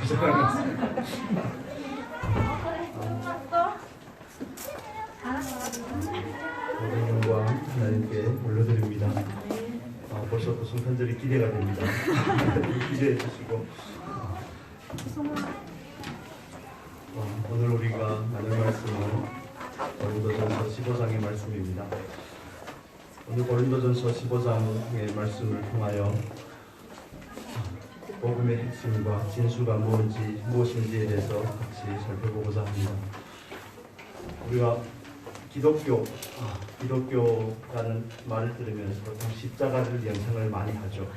모든 영광 하나님께 올려드립니다. 벌써부터 성탄절이 기대가 됩니다. 기대해 주시고 오늘 우리가 나눌 말씀은 고린도전서 15장의 말씀입니다. 오늘 고린도전서 15장의 말씀을 통하여 복음의 핵심과 진수가 무엇인지에 대해서 같이 살펴보고자 합니다. 우리가 기독교라는 말을 들으면 보통 십자가를 연상을 많이 하죠.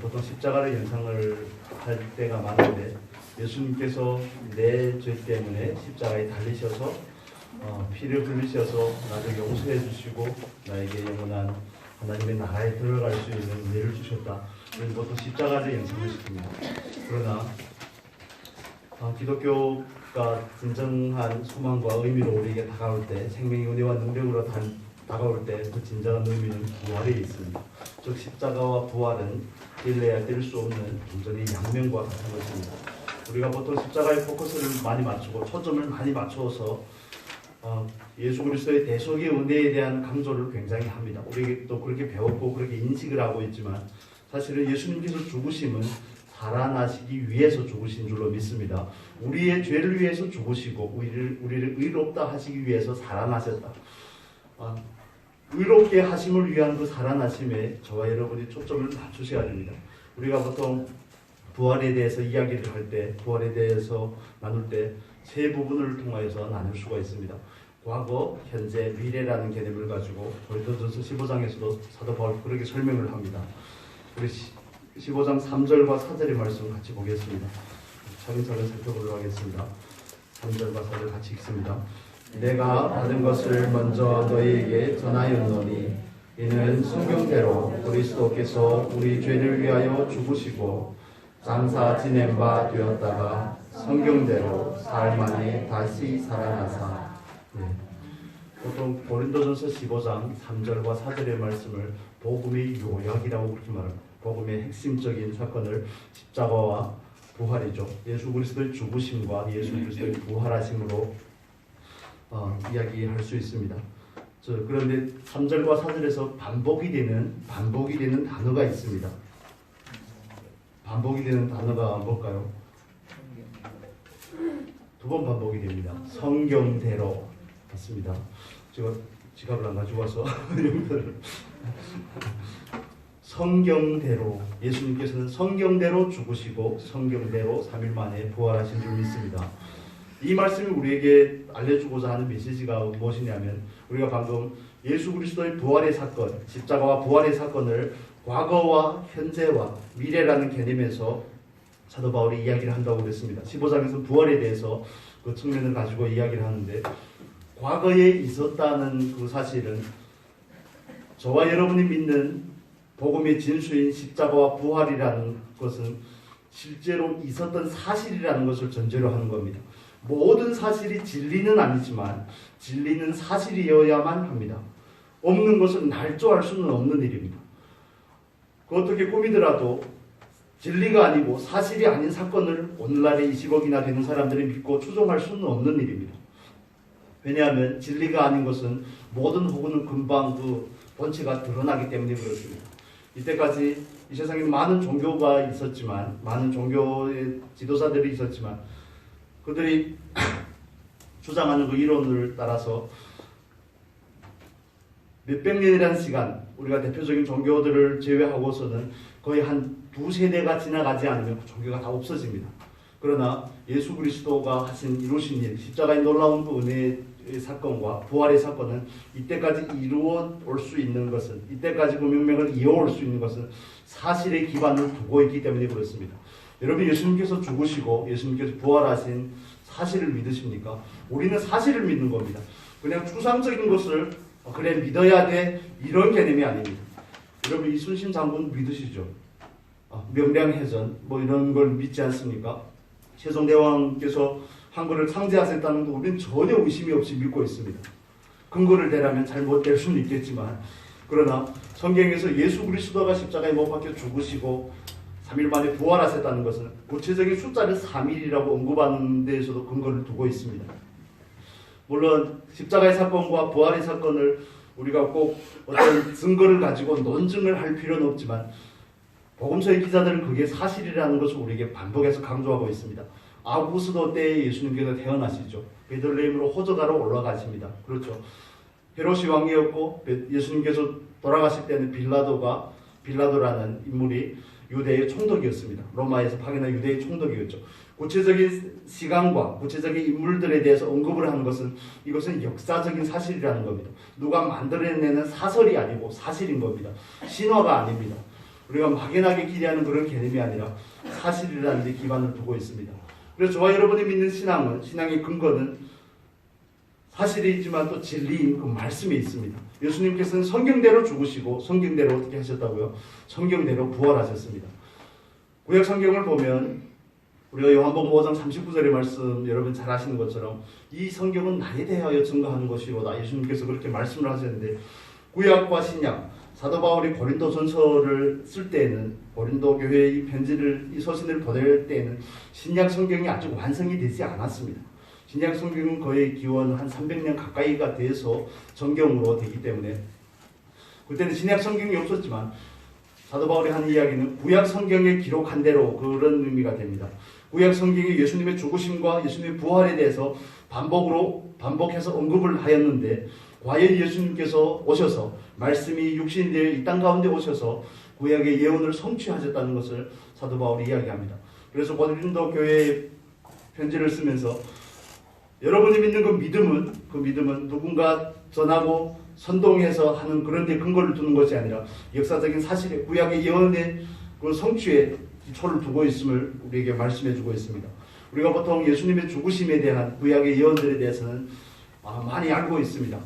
보통 십자가를 연상을 할 때가 많은데 예수님께서 내 죄 때문에 십자가에 달리셔서 피를 흘리셔서 나를 용서해 주시고 나에게 영원한 하나님의 나라에 들어갈 수 있는 은혜를 주셨다. 그래서 보통 십자가를 연상을 시킵니다. 그러나 기독교가 진정한 소망과 의미로 우리에게 다가올 때, 생명의 은혜와 능력으로 다가올 때 그 진정한 의미는 부활에 있습니다. 즉 십자가와 부활은 뗄래야 뗄 수 없는 완전히 양면과 같은 것입니다. 우리가 보통 십자가에 포커스를 많이 맞추고 초점을 많이 맞춰서 예수 그리스도의 대속의 은혜에 대한 강조를 굉장히 합니다. 우리도 그렇게 배웠고 그렇게 인식을 하고 있지만 사실은 예수님께서 죽으심은 살아나시기 위해서 죽으신 줄로 믿습니다. 우리의 죄를 위해서 죽으시고 우리를 의롭다 하시기 위해서 살아나셨다. 의롭게 하심을 위한 그 살아나심에 저와 여러분이 초점을 맞추셔야 됩니다. 우리가 보통 부활에 대해서 이야기를 할 때, 부활에 대해서 나눌 때 세 부분을 통하여서 나눌 수가 있습니다. 과거, 현재, 미래라는 개념을 가지고 고린도전서 15장에서도 사도 바울이 그렇게 설명을 합니다. 우리 15장 3절과 4절의 말씀 같이 보겠습니다. 차근차근 살펴보도록 하겠습니다. 3절과 4절 같이 읽습니다. 내가 받은 것을 먼저 너희에게 전하였노니 이는 성경대로 그리스도께서 우리 죄를 위하여 죽으시고 장사 지낸 바 되었다가 성경대로 사흘 만에 다시 살아나사. 보통 고린도전서 15장 3절과 4절의 말씀을 복음의 요약이라고 그렇게 말합니다. 복음의 핵심적인 사건을 십자가와 부활이죠. 예수 그리스도의 죽으심과 예수 그리스도의 부활하심으로 이야기할 수 있습니다. 그런데 3절과 4절에서 반복이 되는 단어가 있습니다. 반복이 되는 단어가 뭘까요? 두 번 반복이 됩니다. 성경대로. 맞습니다. 제가 지갑을 안 가지고 와서 성경대로, 예수님께서는 성경대로 죽으시고 성경대로 3일 만에 부활하신 줄 믿습니다. 이 말씀이 우리에게 알려주고자 하는 메시지가 무엇이냐면 우리가 방금 예수 그리스도의 부활의 사건, 십자가와 부활의 사건을 과거와 현재와 미래라는 개념에서 사도 바울이 이야기를 한다고 그랬습니다. 15장에서 부활에 대해서 그 측면을 가지고 이야기를 하는데 과거에 있었다는 그 사실은 저와 여러분이 믿는 복음의 진수인 십자가와 부활이라는 것은 실제로 있었던 사실이라는 것을 전제로 하는 겁니다. 모든 사실이 진리는 아니지만 진리는 사실이어야만 합니다. 없는 것을 날조할 수는 없는 일입니다. 그 어떻게 꾸미더라도 진리가 아니고 사실이 아닌 사건을 오늘날의 20억이나 되는 사람들이 믿고 추종할 수는 없는 일입니다. 왜냐하면 진리가 아닌 것은 모든 혹은 금방 그 본체가 드러나기 때문에 그렇습니다. 이때까지 이 세상에 많은 종교가 있었지만, 많은 종교의 지도자들이 있었지만 그들이 주장하는 그 이론을 따라서 몇백 년이라는 시간, 우리가 대표적인 종교들을 제외하고서는 거의 한 두 세대가 지나가지 않으면 그 종교가 다 없어집니다. 그러나 예수 그리스도가 이루신 일, 십자가의 놀라운 그 은혜의 사건과 부활의 사건은 이때까지 이루어 올 수 있는 것은, 이때까지 그 명맥을 이어올 수 있는 것은 사실의 기반을 두고 있기 때문에 그렇습니다. 여러분, 예수님께서 죽으시고 예수님께서 부활하신 사실을 믿으십니까? 우리는 사실을 믿는 겁니다. 그냥 추상적인 것을 그래 믿어야 돼 이런 개념이 아닙니다. 여러분, 이순신 장군 믿으시죠? 명량해전 이런 걸 믿지 않습니까? 세종대왕께서 한글을 창제하셨다는 거 우리는 전혀 의심이 없이 믿고 있습니다. 근거를 대라면 잘못될 수는 있겠지만, 그러나 성경에서 예수 그리스도가 십자가에 못 박혀 죽으시고 3일 만에 부활하셨다는 것은 구체적인 숫자를 3일이라고 언급하는 데에서도 근거를 두고 있습니다. 물론 십자가의 사건과 부활의 사건을 우리가 꼭 어떤 증거를 가지고 논증을 할 필요는 없지만 복음서의 기자들은 그게 사실이라는 것을 우리에게 반복해서 강조하고 있습니다. 아구스도 때에 예수님께서 태어나시죠. 베들레헴으로 호적하러 올라가십니다. 그렇죠. 헤롯이 왕이었고 예수님께서 돌아가실 때는 빌라도라는 인물이 유대의 총독이었습니다. 로마에서 파견한 유대의 총독이었죠. 구체적인 시간과 구체적인 인물들에 대해서 언급을 하는 것은 이것은 역사적인 사실이라는 겁니다. 누가 만들어내는 사설이 아니고 사실인 겁니다. 신화가 아닙니다. 우리가 막연하게 기대하는 그런 개념이 아니라 사실이라는 데 기반을 두고 있습니다. 그래서 저와 여러분이 믿는 신앙의 근거는 사실이지만 또 진리인 그 말씀에 있습니다. 예수님께서는 성경대로 죽으시고 성경대로 어떻게 하셨다고요? 성경대로 부활하셨습니다. 구약 성경을 보면 우리가 요한복음 5장 39절의 말씀 여러분 잘 아시는 것처럼 이 성경은 나에 대하여 증거하는 것이로다. 예수님께서 그렇게 말씀을 하셨는데 구약과 신약 사도 바울이 고린도 전서를 쓸 때에는 고린도 교회에 이 서신을 보낼 때에는 신약 성경이 아직 완성이 되지 않았습니다. 신약 성경은 거의 기원 한 300년 가까이가 돼서 정경으로 되기 때문에 그때는 신약 성경이 없었지만 사도 바울이 하는 이야기는 구약 성경에 기록한 대로 그런 의미가 됩니다. 구약 성경이 예수님의 죽으심과 예수님의 부활에 대해서 반복해서 언급을 하였는데 과연 예수님께서 오셔서 말씀이 육신이 되어 이 땅 가운데 오셔서 구약의 예언을 성취하셨다는 것을 사도 바울이 이야기합니다. 그래서 고린도 교회에 편지를 쓰면서 여러분이 믿는 그 믿음은 누군가 전하고 선동해서 하는 그런 데 근거를 두는 것이 아니라 역사적인 사실의 구약의 예언의 그 성취에 기초를 두고 있음을 우리에게 말씀해 주고 있습니다. 우리가 보통 예수님의 죽으심에 대한 구약의 예언들에 대해서는 많이 알고 있습니다.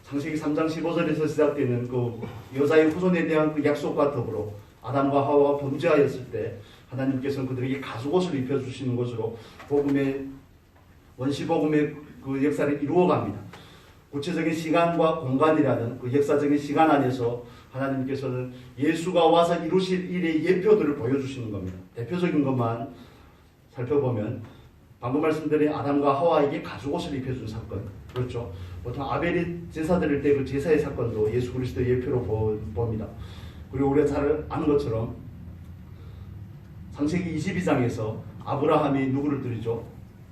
창세기 3장 15절에서 시작되는 그 여자의 후손에 대한 그 약속과 더불어 아담과 하와가 범죄하였을 때 하나님께서는 그들에게 가죽옷을 입혀주시는 것으로 원시복음의 그 역사를 이루어갑니다. 구체적인 시간과 공간이라는 그 역사적인 시간 안에서 하나님께서는 예수가 와서 이루실 일의 예표들을 보여주시는 겁니다. 대표적인 것만 살펴보면 방금 말씀드린 아담과 하와에게 가죽옷을 입혀준 사건, 그렇죠. 보통 아벨이 제사 드릴 때 그 제사의 사건도 예수 그리스도의 예표로 봅니다. 그리고 우리가 잘 아는 것처럼 창세기 22장에서 아브라함이 누구를 드리죠?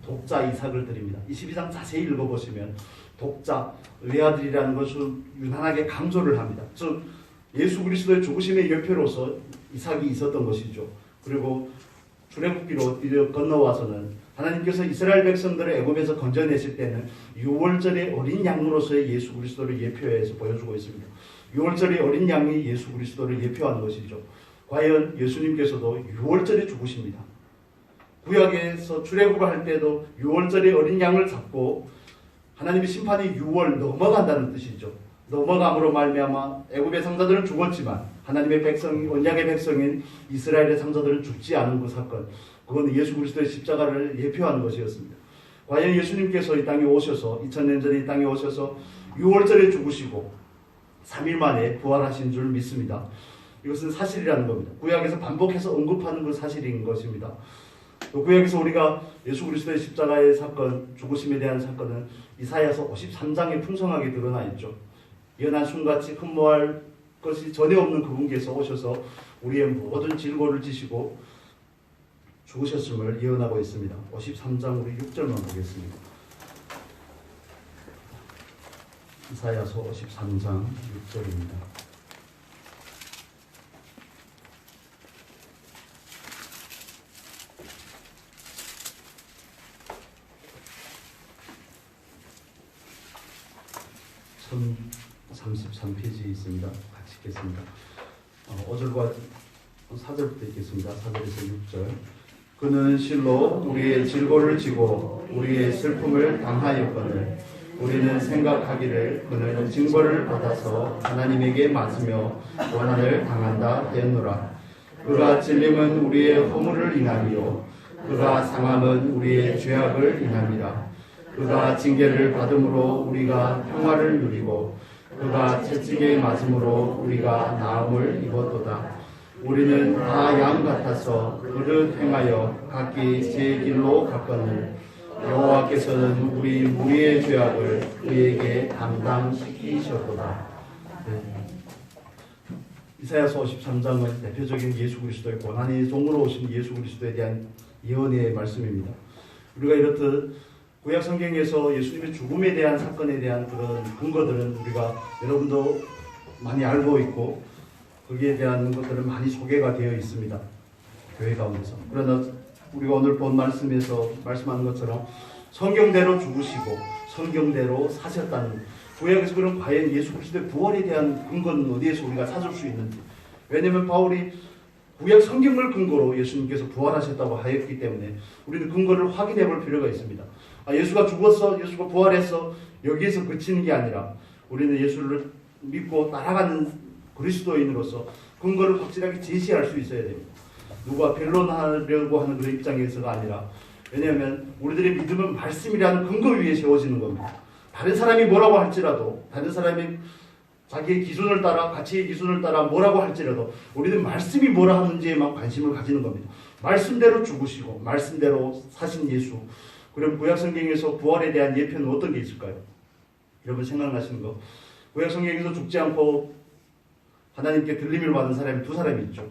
독자 이삭을 드립니다. 22장 자세히 읽어보시면 독자, 외아들이라는 것을 유난하게 강조를 합니다. 즉 예수 그리스도의 죽으심의 예표로서 이삭이 있었던 것이죠. 그리고 출애굽기로 건너와서는 하나님께서 이스라엘 백성들을 애굽에서 건져내실 때는 6월절의 어린 양으로서의 예수 그리스도를 예표해서 보여주고 있습니다. 6월절의 어린 양이 예수 그리스도를 예표하는 것이죠. 과연 예수님께서도 6월절에 죽으십니다. 구약에서 출애굽을 할 때도 6월절의 어린 양을 잡고 하나님의 심판이 6월 넘어간다는 뜻이죠. 넘어감으로 말미암아 애굽의 상자들은 죽었지만 하나님의 백성, 언약의 백성인 이스라엘의 상자들은 죽지 않은 그 사건, 그건 예수 그리스도의 십자가를 예표하는 것이었습니다. 과연 예수님께서 이 땅에 오셔서 2000년 전에 이 땅에 오셔서 6월절에 죽으시고 3일 만에 부활하신 줄 믿습니다. 이것은 사실이라는 겁니다. 구약에서 반복해서 언급하는 그 사실인 것입니다. 또 구약에서 우리가 예수 그리스도의 십자가의 사건, 죽으심에 대한 사건은 이사야서 53장에 풍성하게 드러나 있죠. 연한 순같이 흠모할 것이 전혀 없는 그분께서 오셔서 우리의 모든 질고를 지시고 죽으셨음을 예언하고 있습니다. 53장 우리 6절만 보겠습니다. 이사야서 53장 6절입니다. 천 33페이지에 있습니다. 같이 읽겠습니다. 5절과 4절부터 읽겠습니다. 4절에서 6절. 그는 실로 우리의 질고를 지고 우리의 슬픔을 당하였거늘 우리는 생각하기를 그는 징벌을 받아서 하나님에게 맞으며 고난을 당한다 하였노라. 그가 찔림은 우리의 허물을 인하며 그가 상함은 우리의 죄악을 인함이라. 그가 징계를 받음으로 우리가 평화를 누리고 그가 채찍에 맞음으로 우리가 나음을 입었도다. 우리는 다 양 같아서 그릇 행하여 각기 제 길로 갔거늘 여호와께서는 우리 무리의 죄악을 그에게 담당시키셨도다. 네. 이사야서 53장은 대표적인 예수 그리스도의 고난의 종으로 오신 예수 그리스도에 대한 예언의 말씀입니다. 우리가 이렇듯 구약 성경에서 예수님의 죽음에 대한 사건에 대한 그런 근거들은 우리가 여러분도 많이 알고 있고 거기에 대한 것들은 많이 소개가 되어 있습니다. 교회 가운데서. 그러나 우리가 오늘 본 말씀에서 말씀하는 것처럼 성경대로 죽으시고 성경대로 사셨다는 구약에서 그럼 과연 예수 그리스도의 부활에 대한 근거는 어디에서 우리가 찾을 수 있는지. 왜냐하면 바울이 구약 성경을 근거로 예수님께서 부활하셨다고 하였기 때문에 우리는 근거를 확인해 볼 필요가 있습니다. 예수가 죽었어, 예수가 부활했어, 여기에서 그치는 게 아니라 우리는 예수를 믿고 따라가는 그리스도인으로서 근거를 확실하게 제시할 수 있어야 됩니다. 누가 변론하려고 하는 그런 입장에서가 아니라, 왜냐하면 우리들의 믿음은 말씀이라는 근거 위에 세워지는 겁니다. 다른 사람이 뭐라고 할지라도, 다른 사람이 자기의 기준을 따라, 가치의 기준을 따라 뭐라고 할지라도 우리는 말씀이 뭐라 하는지에만 관심을 가지는 겁니다. 말씀대로 죽으시고 말씀대로 사신 예수. 그럼 구약 성경에서 부활에 대한 예표는 어떤 게 있을까요? 여러분 생각나시는 거. 구약 성경에서 죽지 않고 하나님께 들림을 받은 사람이 두 사람이 있죠.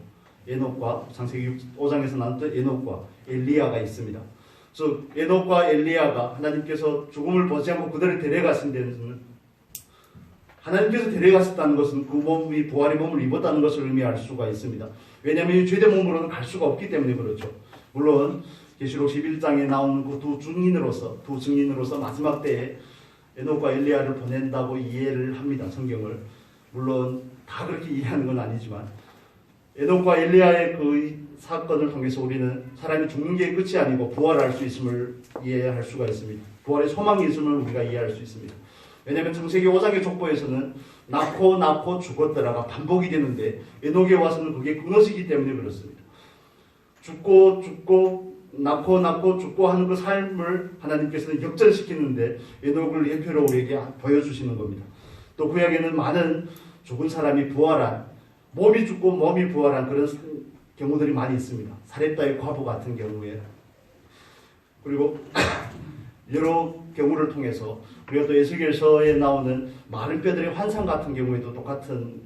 에녹과 창세기 5장에서 나왔던 에녹과 엘리야가 있습니다. 그래서 에녹과 엘리야가 하나님께서 죽음을 보지 않고 그들을 데려가신 데는 하나님께서 데려가셨다는 것은 그 몸이 부활의 몸을 입었다는 것을 의미할 수가 있습니다. 왜냐하면 죄된 몸으로는 갈 수가 없기 때문에 그렇죠. 물론 계시록 11장에 나오는 그 두 증인으로서 마지막 때에 에녹과 엘리야를 보낸다고 이해를 합니다. 성경을. 물론 다 그렇게 이해하는 건 아니지만 에녹과 엘리야의 그 사건을 통해서 우리는 사람이 죽는 게 끝이 아니고 부활할 수 있음을 이해할 수가 있습니다. 부활의 소망이 있음을 우리가 이해할 수 있습니다. 왜냐하면 창세기 5장의 족보에서는 낳고 죽었더라가 반복이 되는데 에녹에 와서는 그게 끊어지기 때문에 그렇습니다. 죽고 낳고 죽고 하는 그 삶을 하나님께서는 역전시키는데 에녹을 예표로 우리에게 보여주시는 겁니다. 또 구약에는 많은 죽은 사람이 부활한, 몸이 죽고 몸이 부활한 그런 경우들이 많이 있습니다. 사렙다의 과부 같은 경우에. 그리고 여러 경우를 통해서 우리가 또 에스겔서에 나오는 마른 뼈들의 환상 같은 경우에도 똑같은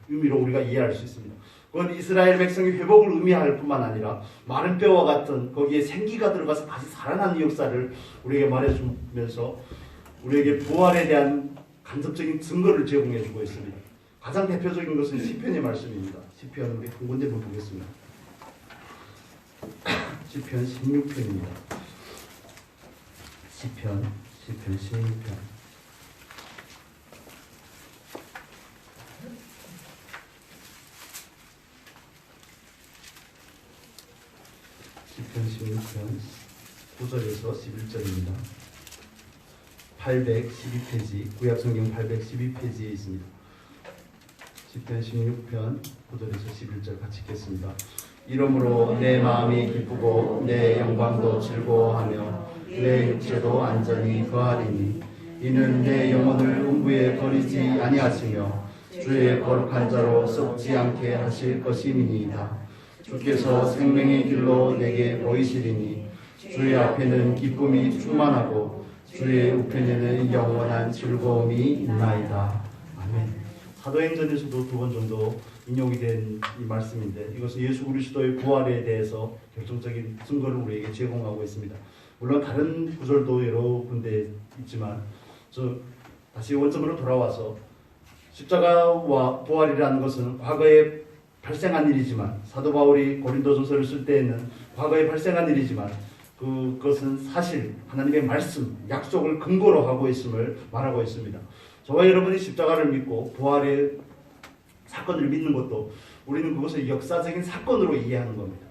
의미로 우리가 이해할 수 있습니다. 그건 이스라엘 백성의 회복을 의미할 뿐만 아니라 마른 뼈와 같은 거기에 생기가 들어가서 다시 살아나는 역사를 우리에게 말해주면서 우리에게 부활에 대한 간접적인 증거를 제공해주고 있습니다. 가장 대표적인 것은 시편의 말씀입니다. 시편 우리 한 군데만 보겠습니다. 시편 16편입니다. 시편 16편. 시편 16편 9절에서 11절입니다. 812페이지, 구약성경 812페이지에 있습니다. 시편 16편 9절에서 11절 같이 읽겠습니다. 이러므로 내 마음이 기쁘고 내 영광도 즐거워하며 내 육체도 안전히 거하리니 이는 내 영혼을 음부에 버리지 아니하시며 주의 거룩한 자로 썩지 않게 하실 것임이니이다. 주께서 생명의 길로 내게 보이시리니 주의 앞에는 기쁨이 충만하고 주의 우편에는 영원한 즐거움이 있나이다. 아멘. 사도행전에서도 두 번 정도 인용이 된 이 말씀인데 이것은 예수 그리스도의 부활에 대해서 결정적인 증거를 우리에게 제공하고 있습니다. 물론 다른 구절도 여러 군데 있지만 다시 원점으로 돌아와서 십자가와 부활이라는 것은 과거에 발생한 일이지만 사도 바울이 고린도전서를 쓸 때에는 과거에 발생한 일이지만 그것은 사실 하나님의 말씀, 약속을 근거로 하고 있음을 말하고 있습니다. 저와 여러분이 십자가를 믿고 부활의 사건을 믿는 것도 우리는 그것을 역사적인 사건으로 이해하는 겁니다.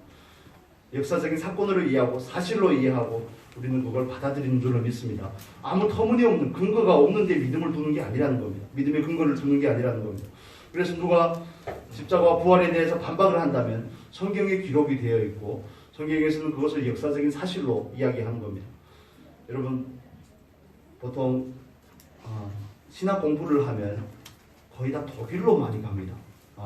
역사적인 사건으로 이해하고 사실로 이해하고 우리는 그걸 받아들이는 줄로 믿습니다. 아무 터무니없는 근거가 없는데 믿음을 두는 게 아니라는 겁니다. 믿음의 근거를 두는 게 아니라는 겁니다. 그래서 누가 십자가와 부활에 대해서 반박을 한다면 성경에 기록이 되어 있고 성경에서는 그것을 역사적인 사실로 이야기하는 겁니다. 여러분 보통 신학 공부를 하면 거의 다 독일로 많이 갑니다.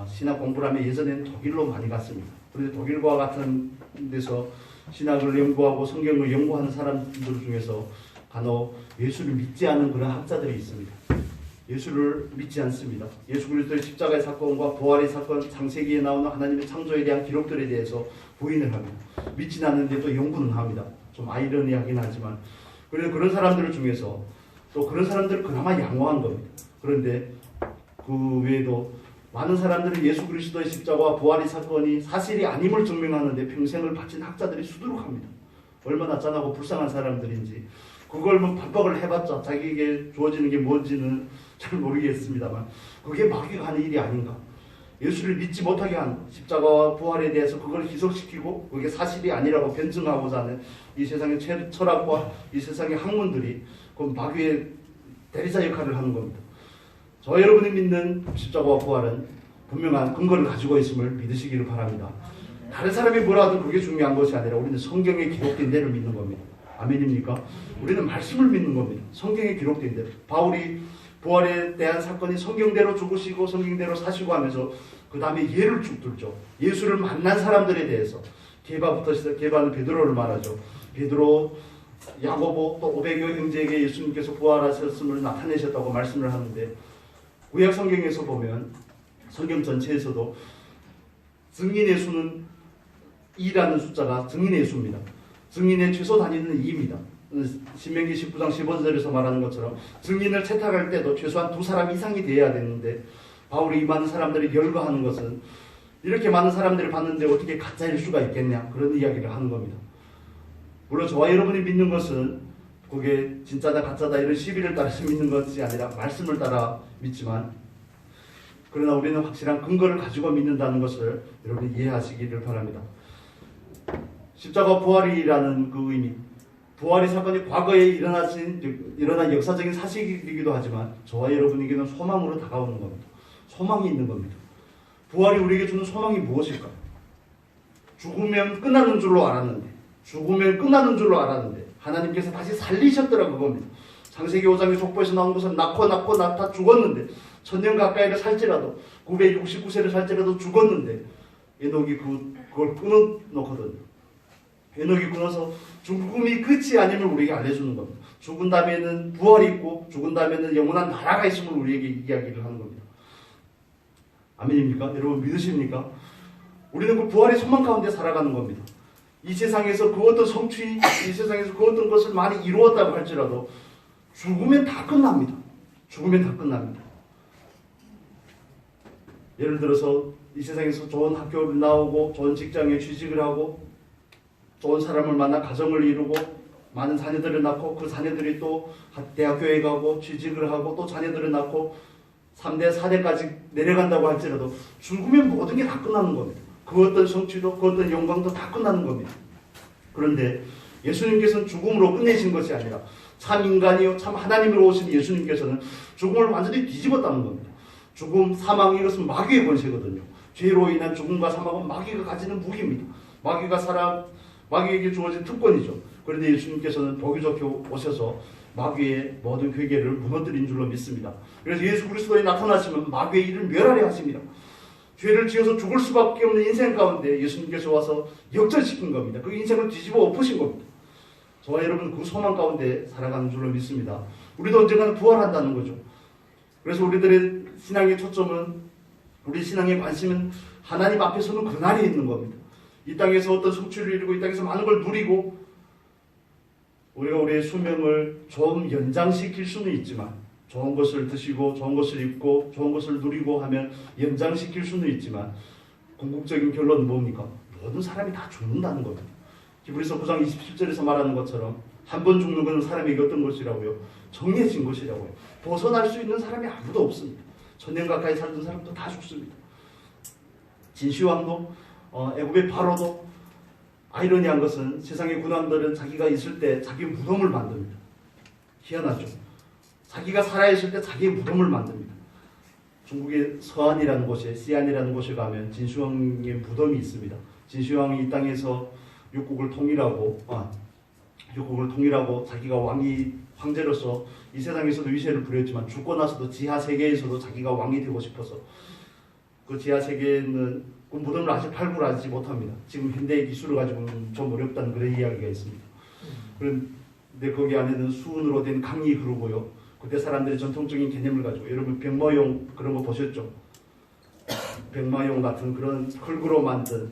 신학 공부를 하면 예전에는 독일로 많이 갔습니다. 그런데 독일과 같은 데서 신학을 연구하고 성경을 연구하는 사람들 중에서 간혹 예수를 믿지 않는 그런 학자들이 있습니다. 예수를 믿지 않습니다. 예수 그리스도의 십자가의 사건과 부활의 사건, 창세기에 나오는 하나님의 창조에 대한 기록들에 대해서 부인을 합니다. 믿지는 않는데도 연구는 합니다. 좀 아이러니하긴 하지만 그래서 그런 사람들 중에서 또 그런 사람들을 그나마 양호한 겁니다. 그런데 그 외에도 많은 사람들은 예수 그리스도의 십자가와 부활의 사건이 사실이 아님을 증명하는데 평생을 바친 학자들이 수두룩합니다. 얼마나 짠하고 불쌍한 사람들인지 그걸 뭐 반박을 해봤자 자기에게 주어지는 게 뭔지는 잘 모르겠습니다만 그게 마귀가 하는 일이 아닌가. 예수를 믿지 못하게 한 십자가와 부활에 대해서 그걸 희석시키고 그게 사실이 아니라고 변증하고자 하는 이 세상의 철학과 이 세상의 학문들이 그 마귀의 대리자 역할을 하는 겁니다. 저와 여러분이 믿는 십자가와 부활은 분명한 근거를 가지고 있음을 믿으시기를 바랍니다. 다른 사람이 뭐라 하든 그게 중요한 것이 아니라 우리는 성경에 기록된 대로 믿는 겁니다. 아멘입니까? 우리는 말씀을 믿는 겁니다. 성경에 기록된 대로. 바울이 부활에 대한 사건이 성경대로 죽으시고 성경대로 사시고 하면서 그 다음에 예를 쭉 들죠. 예수를 만난 사람들에 대해서 게바부터 시작, 게바는 베드로를 말하죠. 베드로, 야고보 또 500여 형제에게 예수님께서 부활하셨음을 나타내셨다고 말씀을 하는데 구약 성경에서 보면 성경 전체에서도 증인의 수는 2라는 숫자가 증인의 수입니다. 증인의 최소 단위는 2입니다. 신명기 19장 15절에서 말하는 것처럼 증인을 채택할 때도 최소한 2사람 이상이 돼야 되는데 바울이 이 많은 사람들이 열거하는 것은 이렇게 많은 사람들을 봤는데 어떻게 가짜일 수가 있겠냐 그런 이야기를 하는 겁니다. 물론 저와 여러분이 믿는 것은 그게 진짜다 가짜다 이런 시비를 따라서 믿는 것이 아니라 말씀을 따라 믿지만 그러나 우리는 확실한 근거를 가지고 믿는다는 것을 여러분이 이해하시기를 바랍니다. 십자가 부활이라는 그 의미 부활의 사건이 과거에 일어난 역사적인 사실이기도 하지만 저와 여러분에게는 소망으로 다가오는 겁니다. 소망이 있는 겁니다. 부활이 우리에게 주는 소망이 무엇일까요? 죽으면 끝나는 줄로 알았는데 하나님께서 다시 살리셨더라 그겁니다. 창세기 5장의 족보에서 나온 것은 낳고 다 죽었는데 1000년 가까이를 살지라도 969세를 살지라도 죽었는데 에녹이 그걸 끊어놓거든요. 에녹이 끊어서 죽음이 끝이 아님을 우리에게 알려주는 겁니다. 죽은 다음에는 부활이 있고 죽은 다음에는 영원한 나라가 있음을 우리에게 이야기를 하는 겁니다. 아멘입니까? 여러분 믿으십니까? 우리는 그 부활의 소망 가운데 살아가는 겁니다. 이 세상에서 그 어떤 성취, 이 세상에서 그 어떤 것을 많이 이루었다고 할지라도 죽으면 다 끝납니다. 예를 들어서 이 세상에서 좋은 학교를 나오고 좋은 직장에 취직을 하고 좋은 사람을 만나 가정을 이루고 많은 자녀들을 낳고 그 자녀들이 또 대학교에 가고 취직을 하고 또 자녀들을 낳고 3대, 4대까지 내려간다고 할지라도 죽으면 모든 게 다 끝나는 겁니다. 그 어떤 성취도 그 어떤 영광도 다 끝나는 겁니다. 그런데 예수님께서는 죽음으로 끝내신 것이 아니라 참 인간이요 참 하나님으로 오신 예수님께서는 죽음을 완전히 뒤집었다는 겁니다. 죽음, 사망 이것은 마귀의 권세거든요. 죄로 인한 죽음과 사망은 마귀가 가지는 무기입니다. 마귀에게 주어진 특권이죠. 그런데 예수님께서는 보기 좋게 오셔서 마귀의 모든 괴계를 무너뜨린 줄로 믿습니다. 그래서 예수 그리스도에 나타나시면 마귀의 일을 멸하려 하십니다. 죄를 지어서 죽을 수밖에 없는 인생 가운데 예수님께서 와서 역전시킨 겁니다. 그 인생을 뒤집어 엎으신 겁니다. 저와 여러분 그 소망 가운데 살아가는 줄로 믿습니다. 우리도 언젠가는 부활한다는 거죠. 그래서 우리들의 신앙의 초점은 우리 신앙의 관심은 하나님 앞에 서는 그날이 있는 겁니다. 이 땅에서 어떤 성취를 이루고 이 땅에서 많은 걸 누리고 우리가 우리의 수명을 좀 연장시킬 수는 있지만 좋은 것을 드시고 좋은 것을 입고 좋은 것을 누리고 하면 연장시킬 수는 있지만 궁극적인 결론은 뭡니까? 모든 사람이 다 죽는다는 겁니다. 히브리서 9장 27절에서 말하는 것처럼 한 번 죽는 것은 사람에게 어떤 것이라고요? 정해진 것이라고요. 벗어날 수 있는 사람이 아무도 없습니다. 1000년 가까이 살던 사람도 다 죽습니다. 진시황도 애굽의 바로도 아이러니한 것은 세상의 군왕들은 자기가 있을 때 자기 무덤을 만듭니다. 희한하죠. 자기가 살아있을 때 자기의 무덤을 만듭니다. 중국의 서안이라는 곳에 시안이라는 곳에 가면 진시황의 무덤이 있습니다. 진시황이 이 땅에서 육국을 통일하고 자기가 황제로서 이 세상에서도 위세를 부렸지만 죽고 나서도 지하 세계에서도 자기가 왕이 되고 싶어서 그 지하 세계는 그 무덤을 아직 발굴하지 못합니다. 지금 현대의 기술을 가지고는 좀 어렵다는 그런 이야기가 있습니다. 그런데 거기 안에는 수은으로 된 강이 흐르고요. 그때 사람들이 전통적인 개념을 가지고, 여러분 백마용 그런 거 보셨죠? 백마용 같은 그런 흙으로 만든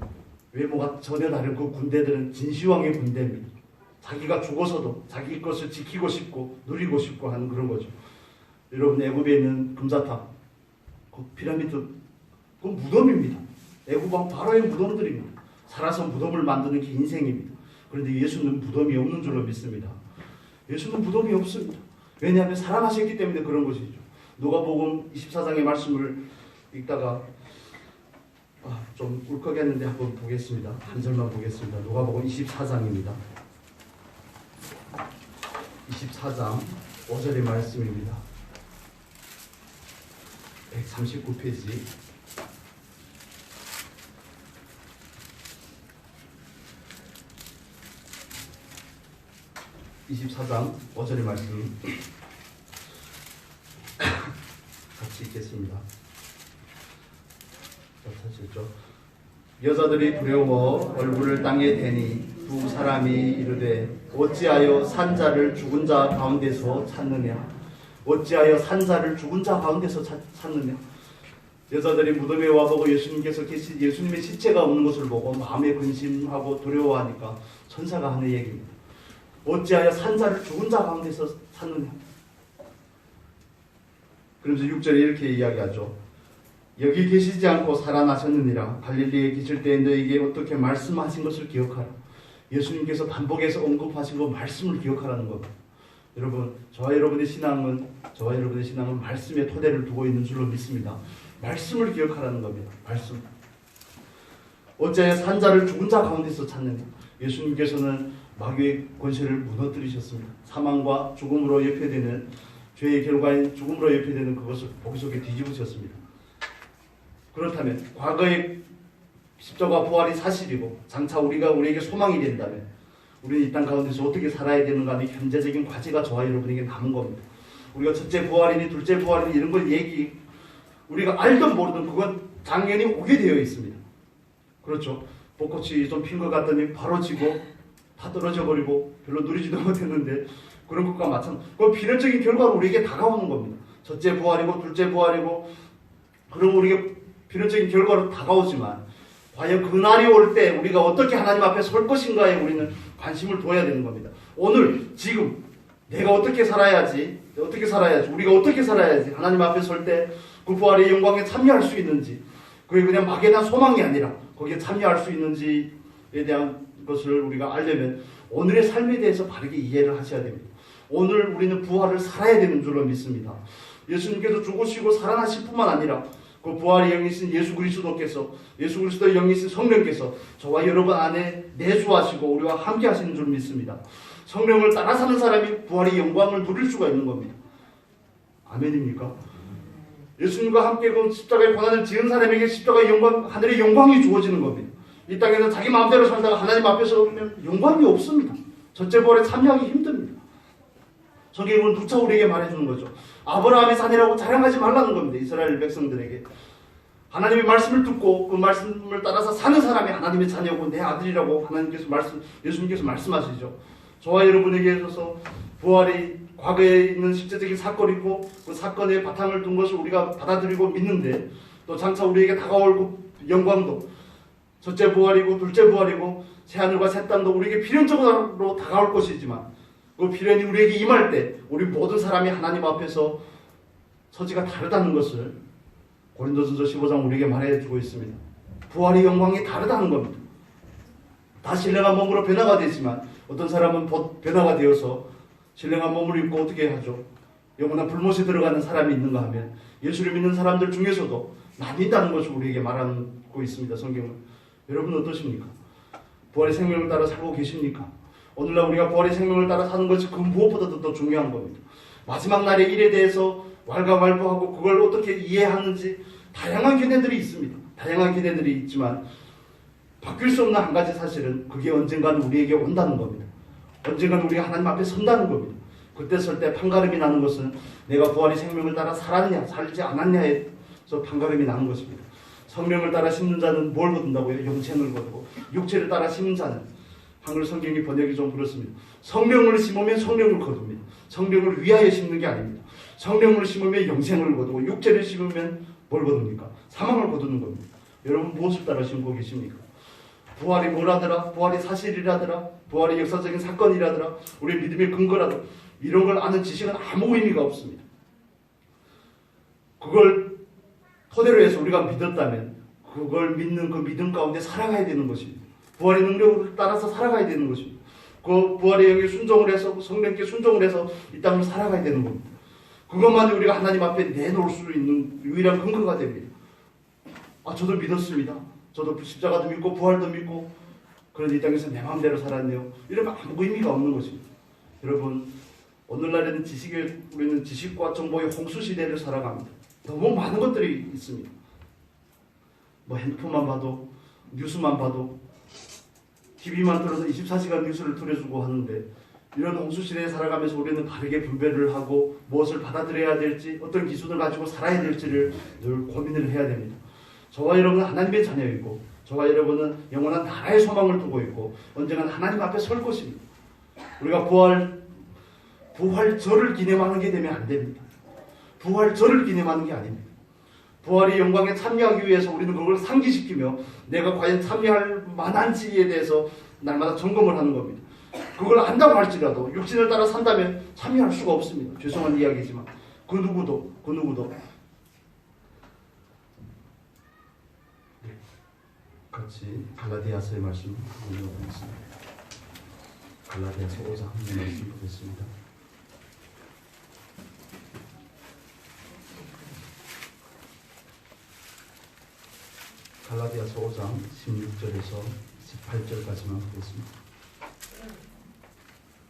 외모가 전혀 다른 그 군대들은 진시황의 군대입니다. 자기가 죽어서도 자기 것을 지키고 싶고 누리고 싶고 하는 그런 거죠. 여러분 애굽에 있는 금자탑, 그 피라미드, 그 무덤입니다. 애굽 왕 바로의 무덤들입니다. 살아서 무덤을 만드는 게 인생입니다. 그런데 예수는 무덤이 없는 줄로 믿습니다. 예수는 무덤이 없습니다. 왜냐하면 살아나셨기 때문에 그런 것이죠. 누가복음 24장의 말씀을 읽다가 좀 울컥했는데 한번 보겠습니다. 한 절만 보겠습니다. 누가복음 24장입니다. 24장 5절의 말씀입니다. 139페이지. (24장) 5절의 말씀 같이 읽겠습니다. 찾으셨죠? 여자들이 두려워 얼굴을 땅에 대니 두 사람이 이르되 어찌하여 산자를 죽은 자 가운데서 찾느냐? 어찌하여 산자를 죽은 자 가운데서 찾느냐? 여자들이 무덤에 와보고 예수님의 시체가 없는 것을 보고 마음에 근심하고 두려워하니까 천사가 하는 얘기입니다. 어찌하여 산자를 죽은 자 가운데서 찾느냐? 그러면서 6절에 이렇게 이야기하죠. 여기 계시지 않고 살아나셨느니라. 갈릴리에 계실 때에 너에게 어떻게 말씀하신 것을 기억하라. 예수님께서 반복해서 언급하신 그 말씀을 기억하라는 겁니다. 여러분, 저와 여러분의 신앙은 말씀의 토대를 두고 있는 줄로 믿습니다. 말씀을 기억하라는 겁니다. 말씀. 어째 산자를 죽은 자 가운데서 찾느냐? 예수님께서는 마귀의 권세를 무너뜨리셨습니다. 사망과 죽음으로 예표되는 죄의 결과인 죽음으로 예표되는 그것을 보기 속에 뒤집으셨습니다. 그렇다면 과거의 십자가 부활이 사실이고 장차 우리에게 소망이 된다면 우리는 이 땅 가운데서 어떻게 살아야 되는가 하는 현재적인 과제가 저와 여러분에게 남은 겁니다. 우리가 첫째 부활이니 둘째 부활이니 이런 걸 우리가 알든 모르든 그건 당연히 오게 되어 있습니다. 그렇죠. 벚꽃이 좀 핀 것 같더니 바로 지고 다 떨어져 버리고 별로 누리지도 못했는데 그런 것과 마찬가지. 그 필연적인 결과로 우리에게 다가오는 겁니다. 첫째 부활이고 둘째 부활이고 그럼 우리에게 필연적인 결과로 다가오지만 과연 그날이 올 때 우리가 어떻게 하나님 앞에 설 것인가에 우리는 관심을 둬야 되는 겁니다. 오늘 지금 내가 어떻게 살아야지 우리가 어떻게 살아야지 하나님 앞에 설 때 그 부활의 영광에 참여할 수 있는지, 그게 그냥 막연한 소망이 아니라 거기에 참여할 수 있는지에 대한 것을 우리가 알려면 오늘의 삶에 대해서 바르게 이해를 하셔야 됩니다. 오늘 우리는 부활을 살아야 되는 줄로 믿습니다. 예수님께서 죽으시고 살아나실 뿐만 아니라 그 부활의 영이신 예수 그리스도의 영이신 성령께서 저와 여러분 안에 내주하시고 우리와 함께 하시는 줄 믿습니다. 성령을 따라 사는 사람이 부활의 영광을 누릴 수가 있는 겁니다. 아멘입니까? 예수님과 함께 그 십자가의 고난을 지은 사람에게 십자가의 영광, 하늘의 영광이 주어지는 겁니다. 이 땅에는 자기 마음대로 살다가 하나님 앞에서 오면 영광이 없습니다. 첫째 부활에 참여하기 힘듭니다. 성경은 누차 우리에게 말해주는 거죠. 아브라함의 자녀라고 자랑하지 말라는 겁니다. 이스라엘 백성들에게. 하나님의 말씀을 듣고 그 말씀을 따라서 사는 사람이 하나님의 자녀고 내 아들이라고 예수님께서 말씀하시죠. 저와 여러분에게 있어서 부활이 과거에 있는 실제적인 사건이고 그 사건의 바탕을 둔 것을 우리가 받아들이고 믿는데 또 장차 우리에게 다가올 그 영광도 첫째 부활이고 둘째 부활이고 새하늘과 새 땅도 우리에게 필연적으로 다가올 것이지만 그 필연이 우리에게 임할 때 우리 모든 사람이 하나님 앞에서 처지가 다르다는 것을 고린도전서 15장 우리에게 말해주고 있습니다. 부활의 영광이 다르다는 겁니다. 다 신령한 몸으로 변화가 되지만 어떤 사람은 변화가 되어서 신령한 몸을 입고 어떻게 하죠? 영원한 불못에 들어가는 사람이 있는가 하면 예수를 믿는 사람들 중에서도 나뉜다는 것을 우리에게 말하고 있습니다. 성경은. 여러분 어떠십니까? 부활의 생명을 따라 살고 계십니까? 오늘날 우리가 부활의 생명을 따라 사는 것이 그 무엇보다도 더 중요한 겁니다. 마지막 날의 일에 대해서 왈가왈부하고 그걸 어떻게 이해하는지 다양한 견해들이 있습니다. 다양한 견해들이 있지만 바뀔 수 없는 한 가지 사실은 그게 언젠가는 우리에게 온다는 겁니다. 언젠가는 우리가 하나님 앞에 선다는 겁니다. 그때 설 때 판가름이 나는 것은 내가 부활의 생명을 따라 살았냐 살지 않았냐에서 판가름이 나는 것입니다. 성령을 따라 심는 자는 뭘 거둔다고요? 영생을 거두고. 육체를 따라 심는 자는, 한글 성경이 번역이 좀 그렇습니다. 성령을 심으면 성령을 거둡니다. 성령을 위하여 심는 게 아닙니다. 성령을 심으면 영생을 거두고, 육체를 심으면 뭘 거둡니까? 사망을 거두는 겁니다. 여러분 무엇을 따라 심고 계십니까? 부활이 뭐라더라? 부활이 사실이라더라? 부활이 역사적인 사건이라더라? 우리 믿음의 근거라더라? 이런 걸 아는 지식은 아무 의미가 없습니다. 그걸 토대로 해서 우리가 믿었다면 그걸 믿는 그 믿음 가운데 살아가야 되는 것입니다. 부활의 능력을 따라서 살아가야 되는 것입니다. 그 부활의 영에 순종을 해서, 성령께 순종을 해서 이 땅을 살아가야 되는 겁니다. 그것만이 우리가 하나님 앞에 내놓을 수 있는 유일한 근거가 됩니다. 저도 믿었습니다. 저도 십자가도 믿고 부활도 믿고 그런데 이 땅에서 내 마음대로 살았네요. 이러면 아무 의미가 없는 것입니다. 여러분, 오늘날에는 우리는 지식과 정보의 홍수시대를 살아갑니다. 너무 많은 것들이 있습니다. 핸드폰만 봐도, 뉴스만 봐도, TV만 틀어서 24시간 뉴스를 틀어주고 하는데, 이런 홍수시대에 살아가면서 우리는 바르게 분별을 하고 무엇을 받아들여야 될지, 어떤 기준을 가지고 살아야 될지를 늘 고민을 해야 됩니다. 저와 여러분은 하나님의 자녀이고, 저와 여러분은 영원한 나라의 소망을 두고 있고, 언젠가 하나님 앞에 설 것입니다. 우리가 부활절을 기념하는 게 되면 안 됩니다. 부활절을 기념하는 게 아닙니다. 부활의 영광에 참여하기 위해서 우리는 그걸 상기시키며 내가 과연 참여할 만한지에 대해서 날마다 점검을 하는 겁니다. 그걸 안다고 할지라도 육신을 따라 산다면 참여할 수가 없습니다. 죄송한 이야기지만 그 누구도 같이 갈라디아서의 말씀 보겠습니다. 갈라디아서 5장 말씀 보겠습니다. 갈라디아서 5장 16절에서 18절까지만 보겠습니다.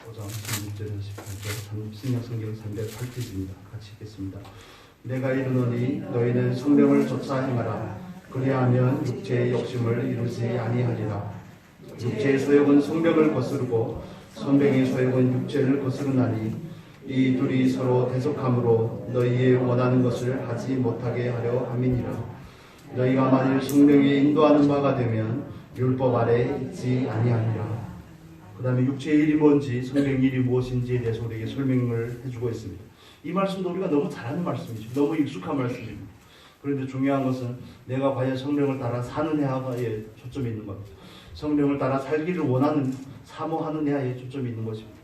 5장 16절에서 18절 신약성경 308페이지입니다. 같이 읽겠습니다. 내가 이르노니 너희는 성령을 좇아 행하라. 그리하면 육체의 욕심을 이루지 아니하리라. 육체의 소욕은 성령을 거스르고 성령의 소욕은 육체를 거스르나니 이 둘이 서로 대적함으로 너희의 원하는 것을 하지 못하게 하려 함이니라. 너희가 만일 성령이 인도하는 바가 되면 율법 아래 있지 아니하니라. 그 다음에 육체의 일이 뭔지, 성령의 일이 무엇인지에 대해서 우리에게 설명을 해주고 있습니다. 이 말씀도 우리가 너무 잘 아는 말씀이죠. 너무 익숙한 말씀입니다. 그런데 중요한 것은 내가 과연 성령을 따라 사는 해야에 초점이 있는 겁니다. 성령을 따라 살기를 원하는, 사모하는 해야에 초점이 있는 것입니다.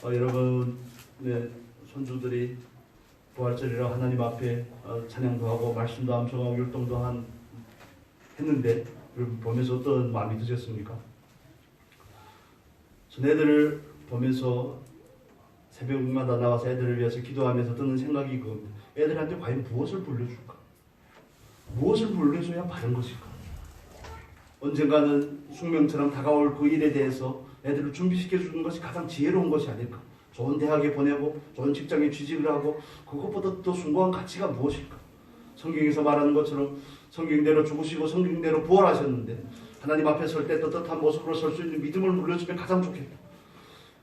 여러분의 손주들이 부활절이라 하나님 앞에 찬양도 하고 말씀도 암송하고 율동도 했는데 여러분 보면서 어떤 마음이 드셨습니까? 전 애들을 보면서 새벽마다 나와서 애들을 위해서 기도하면서 드는 생각이 이겁니다. 애들한테 과연 무엇을 불려줄까? 무엇을 불려줘야 바른 것일까? 언젠가는 숙명처럼 다가올 그 일에 대해서 애들을 준비시켜주는 것이 가장 지혜로운 것이 아닐까? 좋은 대학에 보내고 좋은 직장에 취직을 하고 그것보다 더 숭고한 가치가 무엇일까? 성경에서 말하는 것처럼 성경대로 죽으시고 성경대로 부활하셨는데 하나님 앞에 설 때 떳떳한 모습으로 설 수 있는 믿음을 물려주면 가장 좋겠다.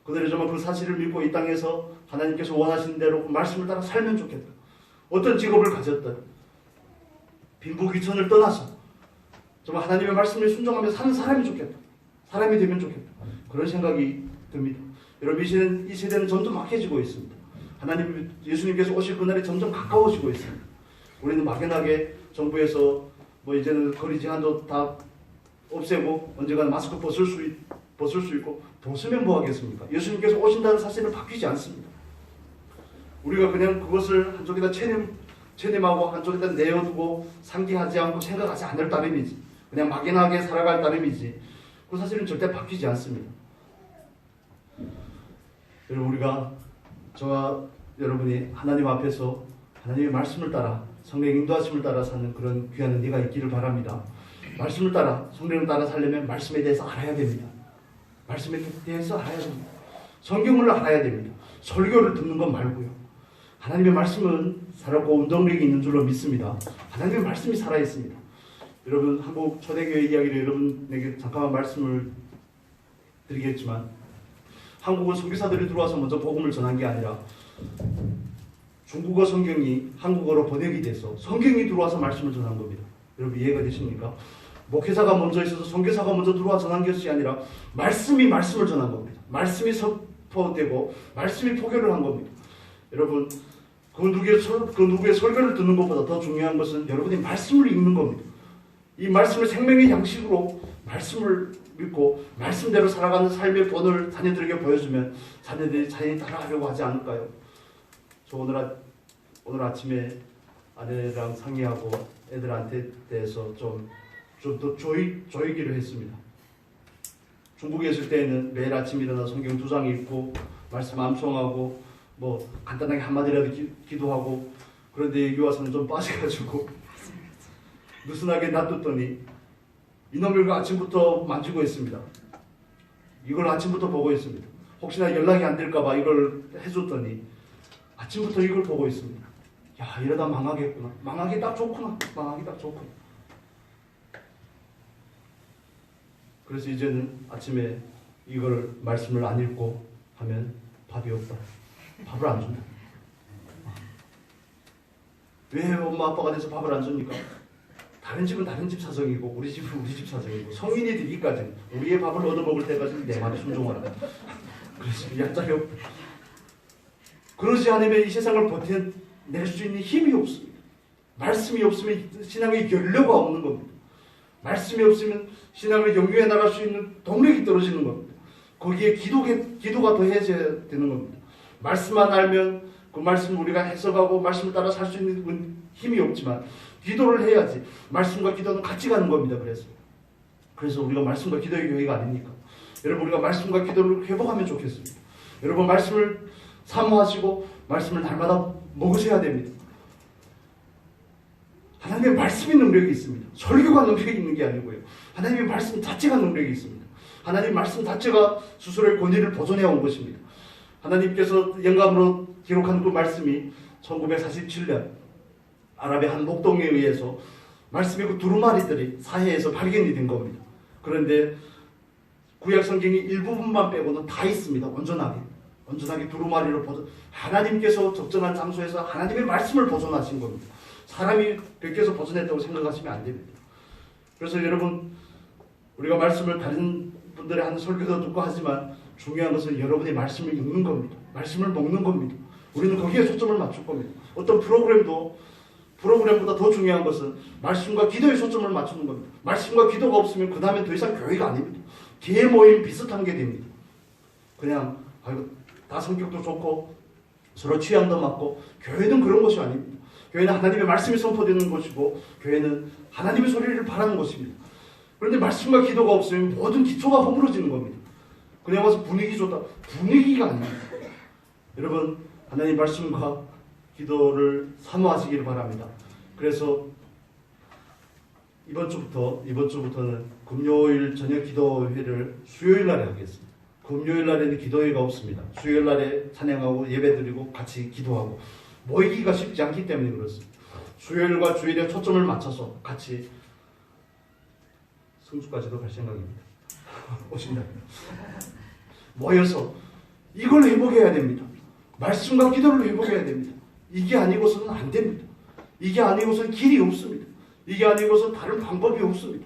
그들이 정말 그 사실을 믿고 이 땅에서 하나님께서 원하시는 대로 그 말씀을 따라 살면 좋겠다. 어떤 직업을 가졌든 빈부귀천을 떠나서 정말 하나님의 말씀에 순종하며 사는 사람이 좋겠다. 사람이 되면 좋겠다. 그런 생각이 듭니다. 여러분 이 세대는 점점 막혀지고 있습니다. 하나님 예수님께서 오실 그날이 점점 가까워지고 있습니다. 우리는 막연하게 정부에서 이제는 거리 제한도 다 없애고 언젠가는 마스크 벗을 수 있고 벗으면 뭐 하겠습니까? 예수님께서 오신다는 사실은 바뀌지 않습니다. 우리가 그냥 그것을 한쪽에다 체념하고 한쪽에다 내어두고 상기하지 않고 생각하지 않을 따름이지, 그냥 막연하게 살아갈 따름이지 그 사실은 절대 바뀌지 않습니다. 여러분 우리가 저와 여러분이 하나님 앞에서 하나님의 말씀을 따라 성령의 인도하심을 따라 사는 그런 귀한 은혜가 있기를 바랍니다. 말씀을 따라 성령을 따라 살려면 말씀에 대해서 알아야 됩니다. 말씀에 대해서 알아야 됩니다. 성경을 알아야 됩니다. 설교를 듣는 것 말고요. 하나님의 말씀은 살았고 운동력이 있는 줄로 믿습니다. 하나님의 말씀이 살아있습니다. 여러분 한국 초대교회 이야기를 여러분에게 잠깐만 말씀을 드리겠지만 한국은 선교사들이 들어와서 먼저 복음을 전한 게 아니라 중국어 성경이 한국어로 번역이 돼서 성경이 들어와서 말씀을 전한 겁니다. 여러분 이해가 되십니까? 목회자가 먼저 있어서 선교사가 먼저 들어와 전한 것이 아니라 말씀이 말씀을 전한 겁니다. 말씀이 선포되고 말씀이 포교를 한 겁니다. 여러분 그 누구의 설교를 듣는 것보다 더 중요한 것은 여러분이 말씀을 읽는 겁니다. 이 말씀을 생명의 양식으로 말씀을 믿고 말씀대로 살아가는 삶의 본을 자녀들에게 보여주면 자녀들이 자연히 따라하려고 하지 않을까요? 저 오늘 아침에 아내랑 상의하고 애들한테 대해서 좀 더 조이기로 했습니다. 중국에 있을 때는 매일 아침 일어나 성경 2장 읽고 말씀 암송하고 뭐 간단하게 한마디라도 기도하고, 그런데 여기 와서는 좀 빠져가지고 느슨하게 놔뒀더니 이놈을 아침부터 만지고 있습니다. 이걸 아침부터 보고 있습니다. 혹시나 연락이 안 될까봐 이걸 해줬더니 아침부터 이걸 보고 있습니다. 야, 이러다 망하겠구나. 망하기 딱 좋구나. 망하기 딱 좋구나. 그래서 이제는 아침에 이걸 말씀을 안 읽고 하면 밥이 없다. 밥을 안 준다. 왜 엄마 아빠가 돼서 밥을 안 줍니까? 다른 집은 다른 집 사정이고 우리 집은 우리 집 사정이고 성인이 되기까지 우리의 밥을 얻어먹을 때까지 내 말에 순종하라. 그래서 약자리 없다. 그러지 않으면 이 세상을 버텨낼 수 있는 힘이 없습니다. 말씀이 없으면 신앙의 연료가 없는 겁니다. 말씀이 없으면 신앙을 영위해 나갈 수 있는 동력이 떨어지는 겁니다. 거기에 기도가 더해져야 되는 겁니다. 말씀만 알면 그 말씀을 우리가 해석하고 말씀을 따라 살 수 있는 힘이 없지만 기도를 해야지. 말씀과 기도는 같이 가는 겁니다. 그래서 우리가 말씀과 기도의 교회가 아닙니까? 여러분 우리가 말씀과 기도를 회복하면 좋겠습니다. 여러분 말씀을 사모하시고 말씀을 날마다 먹으셔야 됩니다. 하나님의 말씀의 능력이 있습니다. 설교가 능력이 있는 게 아니고요. 하나님의 말씀 자체가 능력이 있습니다. 하나님의 말씀 자체가 스스로의 권위를 보존해 온 것입니다. 하나님께서 영감으로 기록한 그 말씀이 1947년 아랍의 한 목동에 의해서 말씀의 그 두루마리들이 사해에서 발견이 된 겁니다. 그런데 구약 성경이 일부분만 빼고는 다 있습니다. 온전하게 두루마리를 하나님께서 적정한 장소에서 하나님의 말씀을 보존하신 겁니다. 사람이 베껴서 보존했다고 생각하시면 안 됩니다. 그래서 여러분 우리가 말씀을 다른 분들의 하는 설교도 듣고 하지만 중요한 것은 여러분의 말씀을 읽는 겁니다. 말씀을 먹는 겁니다. 우리는 거기에 초점을 맞출 겁니다. 어떤 프로그램보다 더 중요한 것은 말씀과 기도에 초점을 맞추는 겁니다. 말씀과 기도가 없으면 그 다음엔 더 이상 교회가 아닙니다. 개 모임 비슷한 게 됩니다. 그냥 다 성격도 좋고 서로 취향도 맞고, 교회는 그런 것이 아닙니다. 교회는 하나님의 말씀이 선포되는 것이고 교회는 하나님의 소리를 바라는 것입니다. 그런데 말씀과 기도가 없으면 모든 기초가 허물어지는 겁니다. 그냥 와서 분위기 좋다. 분위기가 아닙니다. 여러분 하나님 말씀과 기도를 사모하시기를 바랍니다. 그래서 이번 주부터는 금요일 저녁 기도회를 수요일 날에 하겠습니다. 금요일 날에는 기도회가 없습니다. 수요일 날에 찬양하고 예배드리고 같이 기도하고 모이기가 쉽지 않기 때문에 그렇습니다. 수요일과 주일에 초점을 맞춰서 같이 성수까지도 갈 생각입니다. 오신다면 모여서 이걸 회복해야 됩니다. 말씀과 기도를 회복해야 됩니다. 이게 아니고서는 안 됩니다. 이게 아니고서는 길이 없습니다. 이게 아니고서는 다른 방법이 없습니다.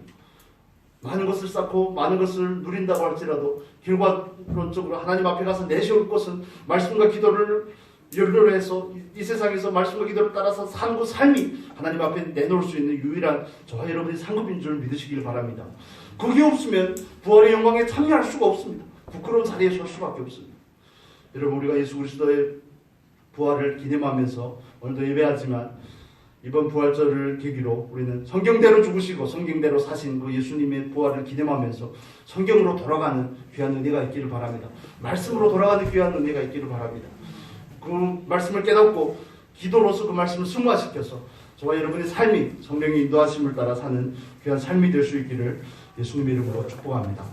많은 것을 쌓고 많은 것을 누린다고 할지라도 결과론적으로 하나님 앞에 가서 내세울 것은 말씀과 기도를 연료로 해서 이 세상에서 말씀과 기도를 따라서 사는 그 삶이 하나님 앞에 내놓을 수 있는 유일한 저와 여러분의 상급인 줄 믿으시길 바랍니다. 그게 없으면 부활의 영광에 참여할 수가 없습니다. 부끄러운 자리에 설 수밖에 없습니다. 여러분 우리가 예수 그리스도의 부활을 기념하면서 오늘도 예배하지만 이번 부활절을 계기로 우리는 성경대로 죽으시고 성경대로 사신 그 예수님의 부활을 기념하면서 성경으로 돌아가는 귀한 은혜가 있기를 바랍니다. 말씀으로 돌아가는 귀한 은혜가 있기를 바랍니다. 그 말씀을 깨닫고 기도로서 그 말씀을 승화시켜서 저와 여러분의 삶이 성령의 인도하심을 따라 사는 귀한 삶이 될 수 있기를 예수님의 이름으로 축복합니다.